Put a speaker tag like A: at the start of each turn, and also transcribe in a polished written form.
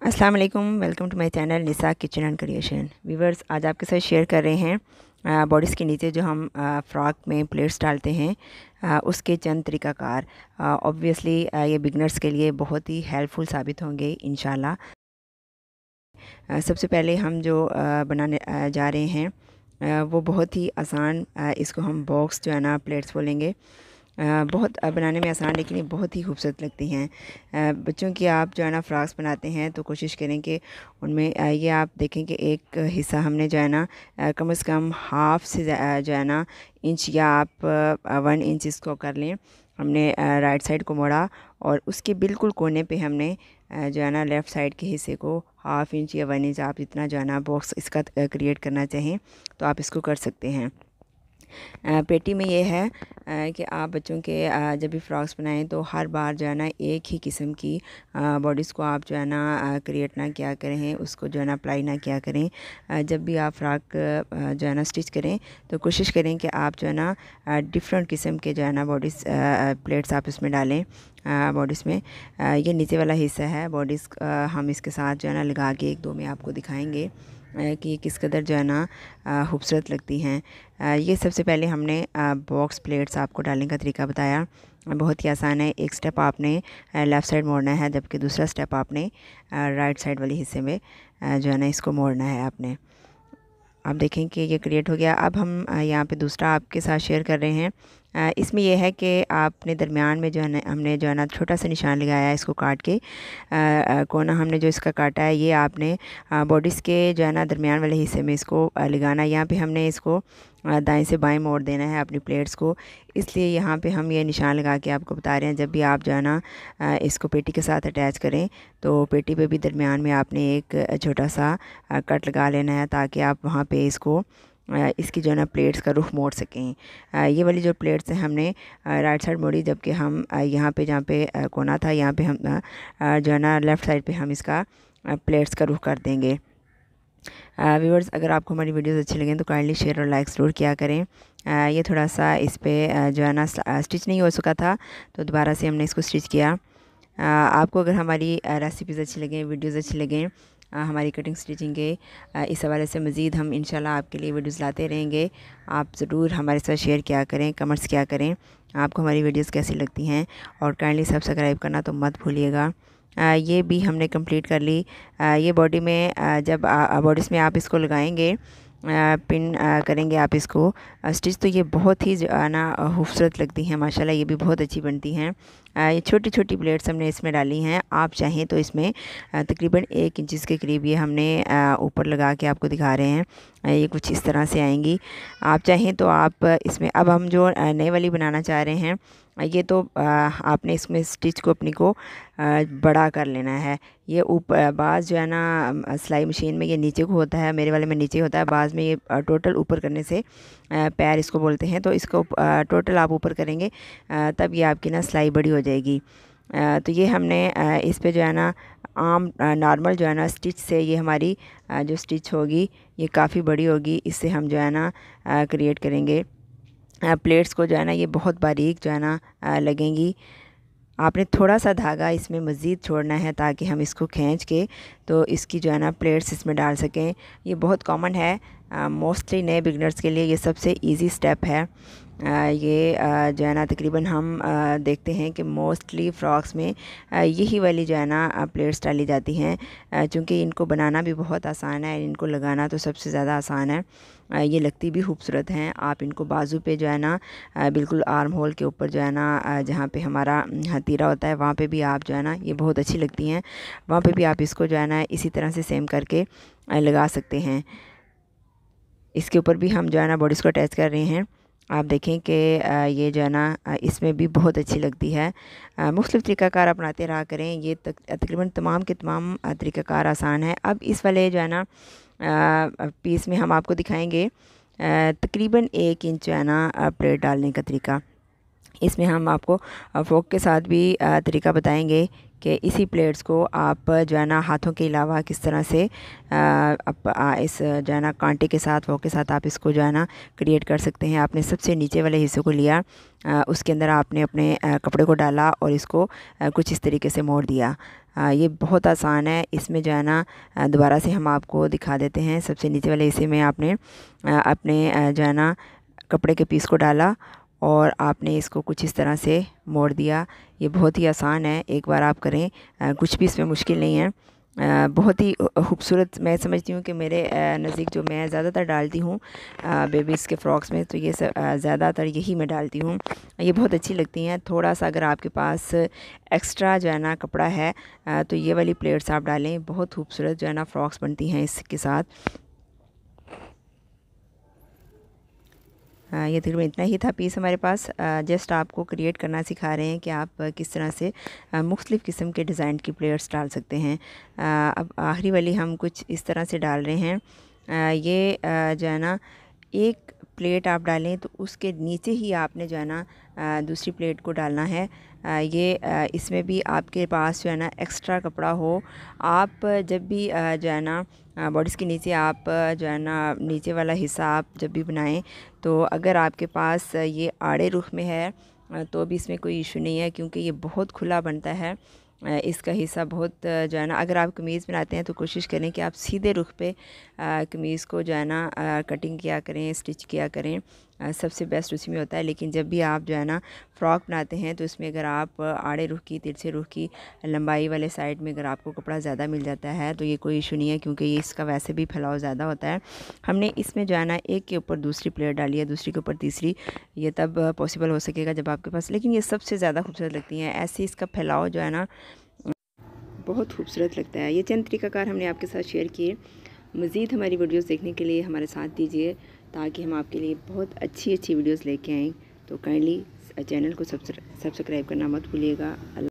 A: अस्सलाम वालेकुम, welcome to my channel Nisa kitchen and creation. Viewers, आज आपके साथ शेयर कर रहे हैं बॉडीज़ के नीचे जो हम फ़्रॉक में प्लेट्स डालते हैं उसके चंद तरीक़ाकार। ऑब्वियसली ये बिगनर्स के लिए बहुत ही हेल्पफुल साबित होंगे इंशाल्लाह। सबसे पहले हम जो बनाने जा रहे हैं वो बहुत ही आसान, इसको हम बॉक्स जो है ना प्लेट्स बोलेंगे। बहुत बनाने में आसान, लेकिन ये बहुत ही खूबसूरत लगती हैं। बच्चों की आप जो है ना फ्रॉक्स बनाते हैं तो कोशिश करें कि उनमें ये आप देखें कि एक हिस्सा हमने जो है ना कम से कम हाफ से जो है ना इंच या आप 1 इंच इसको कर लें। हमने राइट साइड को मोड़ा और उसके बिल्कुल कोने पे हमने जो है ना लेफ़्ट साइड के हिस्से को हाफ इंच या 1 इंच, आप जितना जो है ना बॉक्स इसका क्रिएट करना चाहें तो आप इसको कर सकते हैं। पेटी में ये है कि आप बच्चों के जब भी फ्रॉक्स बनाएं तो हर बार जो है ना एक ही किस्म की बॉडीज़ को आप जो है ना क्रिएट ना किया करें, उसको जो है ना अप्लाई ना किया करें। जब भी आप फ्रॉक जो है ना स्टिच करें तो कोशिश करें कि आप जो है ना डिफरेंट किस्म के जो है ना बॉडीज़ प्लेट्स आप इसमें डालें। बॉडीज़ में ये नीचे वाला हिस्सा है बॉडीज़, हम इसके साथ जो है ना लगा के एक दो में आपको दिखाएंगे कि किस कदर जो है ना खूबसूरत लगती हैं। ये सबसे पहले हमने बॉक्स प्लेट्स आपको डालने का तरीका बताया। बहुत ही आसान है। एक स्टेप आपने लेफ़्ट साइड मोड़ना है, जबकि दूसरा स्टेप आपने राइट साइड वाले हिस्से में जो है ना इसको मोड़ना है आपने। आप देखें कि ये क्रिएट हो गया। अब हम यहाँ पे दूसरा आपके साथ शेयर कर रहे हैं। इसमें यह है कि आपने दरमियान में जो है ना हमने जो है ना छोटा सा निशान लगाया है इसको काट के। कोना हमने जो इसका काटा है ये आपने बॉडीज़ के जो है ना दरमियान वाले हिस्से में इसको लगाना। यहाँ पे हमने इसको दाएं से बाएं मोड़ देना है अपनी प्लेट्स को, इसलिए यहाँ पे हम ये निशान लगा के आपको बता रहे हैं। जब भी आप जो है ना इसको पेटी के साथ अटैच करें तो पेटी पे भी दरमियान में आपने एक छोटा सा कट लगा लेना है, ताकि आप वहाँ पे इसको इसकी जो है ना प्लेट्स का रुख मोड़ सकें। ये वाली जो प्लेट्स हैं हमने राइट साइड मोड़ी, जबकि हम यहाँ पे जहाँ पे कोना था यहाँ पे हम जो है ना लेफ़्ट साइड पे हम इसका प्लेट्स का रुख कर देंगे। व्यूअर्स, अगर आपको हमारी वीडियोस अच्छी लगें तो काइंडली शेयर और लाइक ज़रूर किया करें। ये थोड़ा सा इस पर जो है ना स्टिच नहीं हो सका था तो दोबारा से हमने इसको स्टिच किया। आपको अगर हमारी रेसिपीज़ अच्छी लगें, वीडियोज़ अच्छी लगें, हमारी कटिंग स्टिचिंग के इस हवाले से मज़ीद हम इंशाल्लाह आपके लिए वीडियोज़ लाते रहेंगे। आप ज़रूर हमारे साथ शेयर किया करें, कमेंट्स किया करें आपको हमारी वीडियोज़ कैसी लगती हैं, और काइंडली सब्सक्राइब करना तो मत भूलिएगा। ये भी हमने कंप्लीट कर ली। ये बॉडी में जब बॉडीज़ में आप इसको लगाएंगे, पिन करेंगे आप इसको स्टिच, तो ये बहुत ही जो है ना खूबसूरत लगती हैं माशाल्लाह। ये भी बहुत अच्छी बनती हैं। ये छोटी छोटी प्लेट्स हमने इसमें डाली हैं। आप चाहें तो इसमें तकरीबन 1 इंच के करीब ये हमने ऊपर लगा के आपको दिखा रहे हैं। ये कुछ इस तरह से आएंगी। आप चाहें तो आप इसमें, अब हम जो नई वाली बनाना चाह रहे हैं, ये तो आपने इसमें स्टिच को अपनी को बड़ा कर लेना है। ये ऊपर बाज़ जो है ना सिलाई मशीन में ये नीचे को होता है, मेरे वाले में नीचे होता है। बाज़ में ये टोटल ऊपर करने से पैर इसको बोलते हैं, तो इसको टोटल आप ऊपर करेंगे तब ये आपकी ना सिलाई बड़ी हो जाएगी। तो ये हमने इस पे जो है ना आम नॉर्मल जो है ना स्टिच से ये हमारी जो स्टिच होगी ये काफ़ी बड़ी होगी। इससे हम जो है ना क्रिएट करेंगे प्लेट्स को जो है ना ये बहुत बारीक जो है ना लगेंगी। आपने थोड़ा सा धागा इसमें मज़ीद छोड़ना है ताकि हम इसको खींच के तो इसकी जो है ना प्लेट्स इसमें डाल सकें। ये बहुत कॉमन है, मोस्टली नए बिगनर्स के लिए ये सबसे इजी स्टेप है। ये जो है ना तकरीबन हम देखते हैं कि मोस्टली फ़्रॉक्स में यही वाली जो है ना प्लेट्स डाली जाती हैं, चूँकि इनको बनाना भी बहुत आसान है, इनको लगाना तो सबसे ज़्यादा आसान है। ये लगती भी खूबसूरत हैं। आप इनको बाजू पे जो है ना बिल्कुल आर्म होल के ऊपर जो है ना जहाँ पे हमारा हथीरा होता है वहाँ पे भी आप जो है ना ये बहुत अच्छी लगती हैं, वहाँ पे भी आप इसको जो है ना इसी तरह से सेम करके लगा सकते हैं। इसके ऊपर भी हम जो है ना बॉडीज़ को अटैच कर रहे हैं। आप देखें कि ये जो है ना इसमें भी बहुत अच्छी लगती है। मुख्तलिफ़ तरीक़ाकार अपनाते रहा करें। ये तकरीबन तमाम के तमाम तरीक़ाकार आसान है। अब इस वाले जो है ना पीस में हम आपको दिखाएंगे तकरीबन 1 इंच जो है ना प्लेट डालने का तरीका। इसमें हम आपको फोक के साथ भी तरीका बताएंगे कि इसी प्लेट्स को आप जो है ना हाथों के अलावा किस तरह से इस जो है ना कांटे के साथ, फोक के साथ आप इसको जो है ना क्रिएट कर सकते हैं। आपने सबसे नीचे वाले हिस्से को लिया, उसके अंदर आपने अपने कपड़े को डाला और इसको कुछ इस तरीके से मोड़ दिया। ये बहुत आसान है। इसमें जो है ना दोबारा से हम आपको दिखा देते हैं। सबसे नीचे वाले हिस्से में आपने अपने जो है ना कपड़े के पीस को डाला और आपने इसको कुछ इस तरह से मोड़ दिया। ये बहुत ही आसान है, एक बार आप करें, कुछ भी इसमें मुश्किल नहीं है। बहुत ही खूबसूरत मैं समझती हूँ कि मेरे नज़दीक जो मैं ज़्यादातर डालती हूँ बेबीज़ के फ़्रॉक्स में, तो ये ज़्यादातर यही मैं डालती हूँ। ये बहुत अच्छी लगती हैं। थोड़ा सा अगर आपके पास एक्स्ट्रा जो है ना कपड़ा है तो ये वाली प्लेट्स आप डालें, बहुत खूबसूरत जो है ना फ़्रॉक्स बनती हैं इसके साथ। ये तकरीबन इतना ही था पीस हमारे पास। जस्ट आपको क्रिएट करना सिखा रहे हैं कि आप किस तरह से मुख्तलिफ़ किस्म के डिज़ाइन की प्लेट्स डाल सकते हैं। अब आखिरी वाली हम कुछ इस तरह से डाल रहे हैं। ये जो है ना एक प्लेट आप डालें तो उसके नीचे ही आपने जो है ना दूसरी प्लेट को डालना है। इसमें भी आपके पास जो है ना एक्स्ट्रा कपड़ा हो, आप जब भी जो है ना बॉडीज़ के नीचे आप जो है ना नीचे वाला हिस्सा आप जब भी बनाएं, तो अगर आपके पास ये आड़े रुख में है तो भी इसमें कोई इशू नहीं है, क्योंकि ये बहुत खुला बनता है। इसका हिस्सा बहुत जो है ना, अगर आप कमीज़ बनाते हैं तो कोशिश करें कि आप सीधे रुख पे कमीज़ को जो है ना कटिंग किया करें, स्टिच किया करें, सबसे बेस्ट उसी में होता है। लेकिन जब भी आप जो है ना फ़्रॉक बनाते हैं तो इसमें अगर आप आड़े रुख की, तिरछे रुख की लंबाई वाले साइड में अगर आपको कपड़ा ज़्यादा मिल जाता है तो ये कोई इशू नहीं है, क्योंकि ये इसका वैसे भी फैलाव ज़्यादा होता है। हमने इसमें जो है ना एक के ऊपर दूसरी प्लेट डाली है, दूसरी के ऊपर तीसरी, ये तब पॉसिबल हो सकेगा जब आपके पास, लेकिन ये सबसे ज़्यादा खूबसूरत लगती हैं। ऐसे इसका फैलाव जो है ना बहुत खूबसूरत लगता है। ये चंद तरीक़ाकार हमने आपके साथ शेयर किए। मज़ीद हमारी वीडियोस देखने के लिए हमारे साथ दीजिए, ताकि हम आपके लिए बहुत अच्छी अच्छी वीडियोस लेके आएँ। तो काइंडली चैनल को सब्सक्राइब करना मत भूलिएगा।